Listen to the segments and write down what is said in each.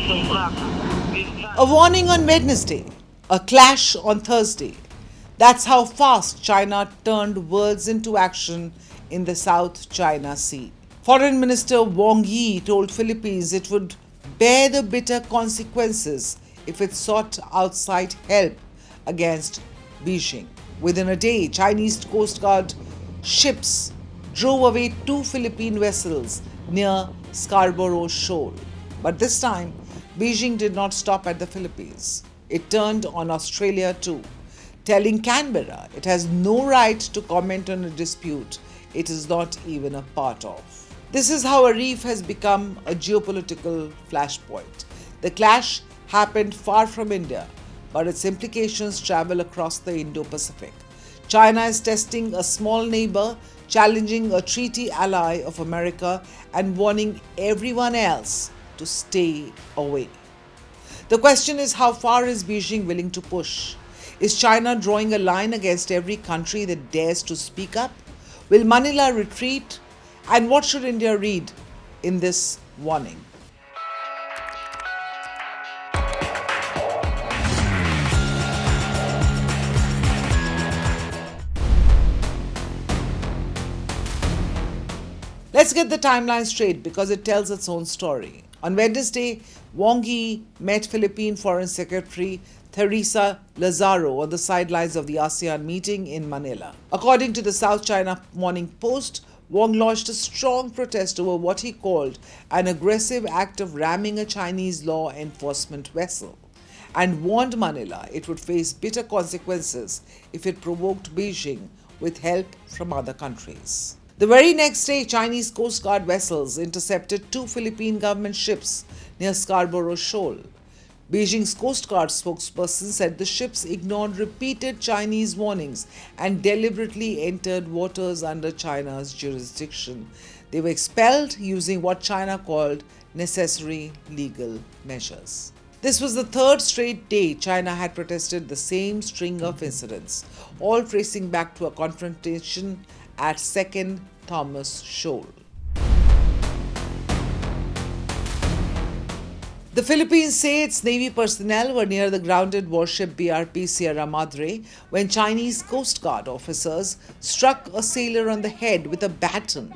A warning on Wednesday, a clash on Thursday. That's how fast China turned words into action in the South China Sea. Foreign Minister Wang Yi told Philippines it would bear the bitter consequences if it sought outside help against Beijing. Within a day, Chinese Coast Guard ships drove away two Philippine vessels near Scarborough Shoal. But this time, Beijing did not stop at the Philippines. It turned on Australia too, telling Canberra it has no right to comment on a dispute it is not even a part of. This is how a reef has become a geopolitical flashpoint. The clash happened far from India, but its implications travel across the Indo-Pacific. China is testing a small neighbor, challenging a treaty ally of America, and warning everyone else to stay away. The question is, how far is Beijing willing to push? Is China drawing a line against every country that dares to speak up? Will Manila retreat? And what should India read in this warning? Let's get the timeline straight because it tells its own story. On Wednesday, Wang Yi met Philippine Foreign Secretary Teresa Lazaro on the sidelines of the ASEAN meeting in Manila. According to the South China Morning Post, Wang launched a strong protest over what he called an aggressive act of ramming a Chinese law enforcement vessel and warned Manila it would face bitter consequences if it provoked Beijing with help from other countries. The very next day, Chinese Coast Guard vessels intercepted two Philippine government ships near Scarborough Shoal. Beijing's Coast Guard spokesperson said the ships ignored repeated Chinese warnings and deliberately entered waters under China's jurisdiction. They were expelled using what China called necessary legal measures. This was the third straight day China had protested the same string of incidents, all tracing back to a confrontation at 2nd Thomas Shoal. The Philippines say its Navy personnel were near the grounded warship BRP Sierra Madre when Chinese Coast Guard officers struck a sailor on the head with a baton,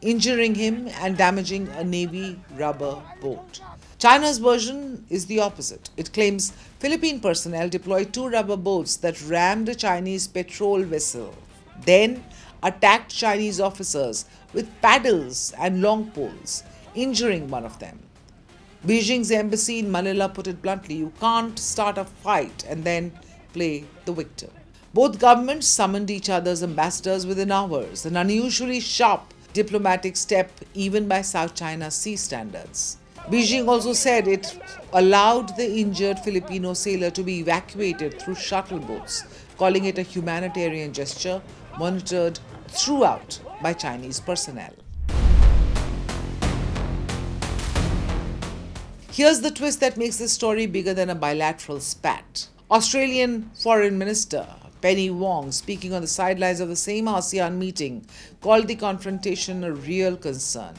injuring him and damaging a Navy rubber boat. China's version is the opposite. It claims Philippine personnel deployed two rubber boats that rammed a Chinese patrol vessel, then attacked Chinese officers with paddles and long poles, injuring one of them. Beijing's embassy in Manila put it bluntly, you can't start a fight and then play the victim. Both governments summoned each other's ambassadors within hours, an unusually sharp diplomatic step even by South China Sea standards. Beijing also said it allowed the injured Filipino sailor to be evacuated through shuttle boats, calling it a humanitarian gesture monitored throughout by Chinese personnel. Here's the twist that makes this story bigger than a bilateral spat. Australian Foreign Minister Penny Wong, speaking on the sidelines of the same ASEAN meeting, called the confrontation a real concern.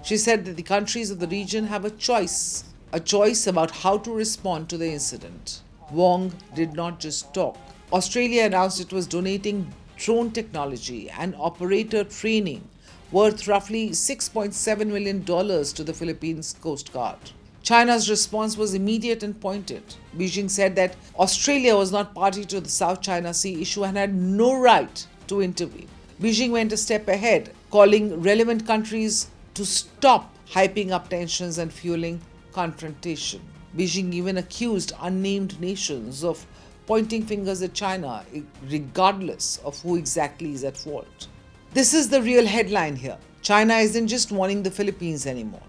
She said that the countries of the region have a choice about how to respond to the incident. Wong did not just talk. Australia announced it was donating drone technology and operator training worth roughly $6.7 million to the Philippines Coast Guard. China's response was immediate and pointed. Beijing said that Australia was not party to the South China Sea issue and had no right to intervene. Beijing went a step ahead, calling relevant countries to stop hyping up tensions and fueling confrontation. Beijing even accused unnamed nations of pointing fingers at China, regardless of who exactly is at fault. This is the real headline here. China isn't just warning the Philippines anymore.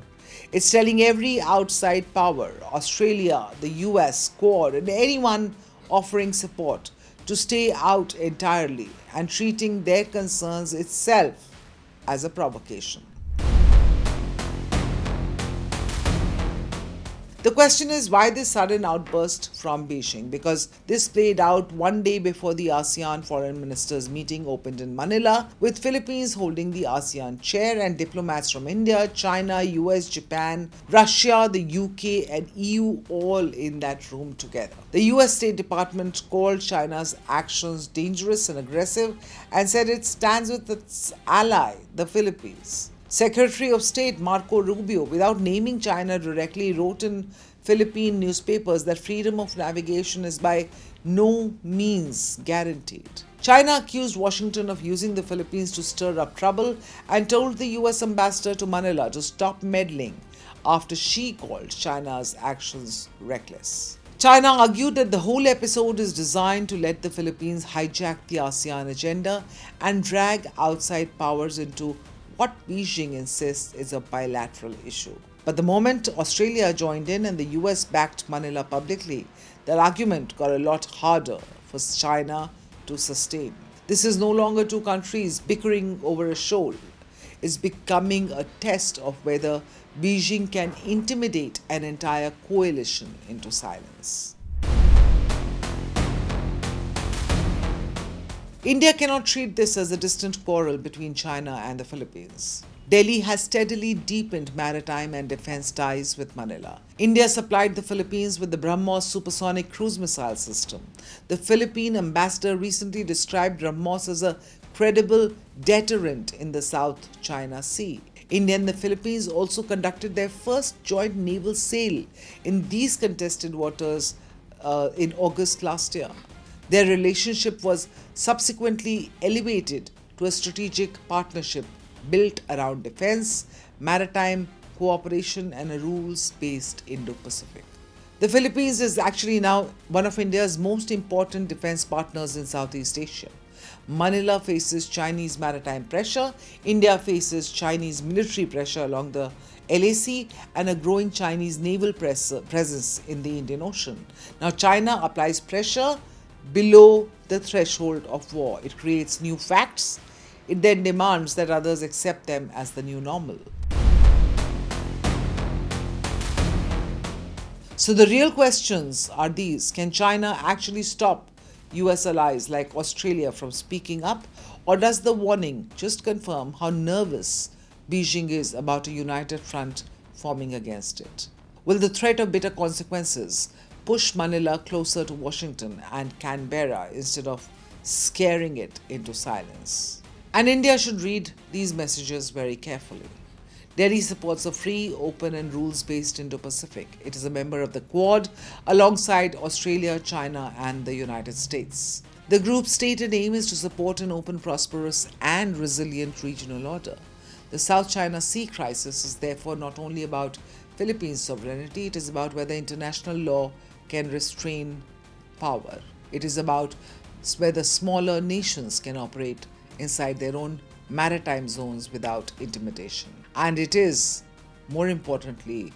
It's telling every outside power, Australia, the US, Quad, and anyone offering support to stay out entirely and treating their concerns itself as a provocation. The question is why this sudden outburst from Beijing? Because this played out one day before the ASEAN foreign ministers meeting opened in Manila, with Philippines holding the ASEAN chair and diplomats from India, China, US, Japan, Russia, the UK, and EU all in that room together. The US State Department called China's actions dangerous and aggressive and said it stands with its ally, the Philippines. Secretary of State Marco Rubio, without naming China directly, wrote in Philippine newspapers that freedom of navigation is by no means guaranteed. China accused Washington of using the Philippines to stir up trouble and told the US ambassador to Manila to stop meddling after she called China's actions reckless. China argued that the whole episode is designed to let the Philippines hijack the ASEAN agenda and drag outside powers into what Beijing insists is a bilateral issue. But the moment Australia joined in and the US backed Manila publicly, that argument got a lot harder for China to sustain. This is no longer two countries bickering over a shoal. It's becoming a test of whether Beijing can intimidate an entire coalition into silence. India cannot treat this as a distant quarrel between China and the Philippines. Delhi has steadily deepened maritime and defense ties with Manila. India supplied the Philippines with the BrahMos supersonic cruise missile system. The Philippine ambassador recently described BrahMos as a credible deterrent in the South China Sea. India and the Philippines also conducted their first joint naval sail in these contested waters in August last year. Their relationship was subsequently elevated to a strategic partnership built around defense, maritime cooperation, and a rules-based Indo-Pacific. The Philippines is actually now one of India's most important defense partners in Southeast Asia. Manila faces Chinese maritime pressure, India faces Chinese military pressure along the LAC, and a growing Chinese naval presence in the Indian Ocean. Now, China applies pressure below the threshold of war. It creates new facts. It then demands that others accept them as the new normal. So the real questions are these. Can China actually stop US allies like Australia from speaking up? Or does the warning just confirm how nervous Beijing is about a united front forming against it? Will the threat of bitter consequences push Manila closer to Washington and Canberra instead of scaring it into silence? And India should read these messages very carefully. Delhi supports a free, open, and rules-based Indo-Pacific. It is a member of the Quad alongside Australia, China, and the United States. The group's stated aim is to support an open, prosperous, and resilient regional order. The South China Sea crisis is therefore not only about Philippines' sovereignty, it is about whether international law can restrain power. It is about whether smaller nations can operate inside their own maritime zones without intimidation. And it is, more importantly,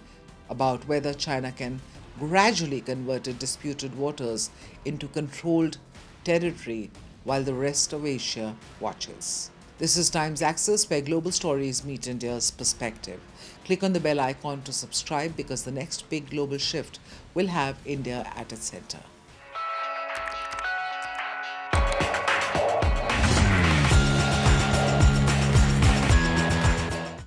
about whether China can gradually convert its disputed waters into controlled territory while the rest of Asia watches. This is Times Access, where global stories meet India's perspective. Click on the bell icon to subscribe because the next big global shift will have India at its center.